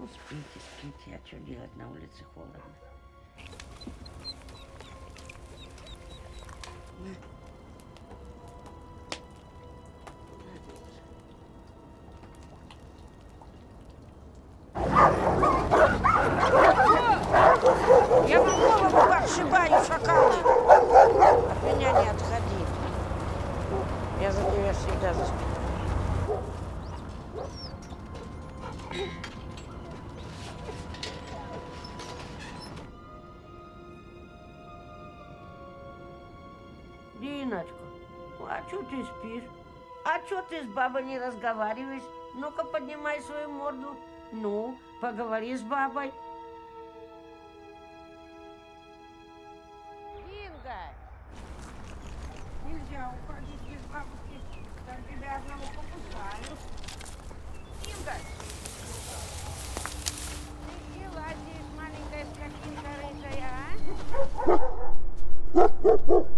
Ну, спите, спите, а что делать, на улице холодно. Я вам голову подшибаю, шакалы! От меня не отходи. Я за тебя всегда заступлю. Диночка, а что ты спишь? А что ты с бабой не разговариваешь? Ну-ка, поднимай свою морду. Ну, поговори с бабой. Динго! Нельзя уходить без бабушки. Там тебя одного покусаю. Динго! Ты и лазишь, маленькая скотинка рыжая, а?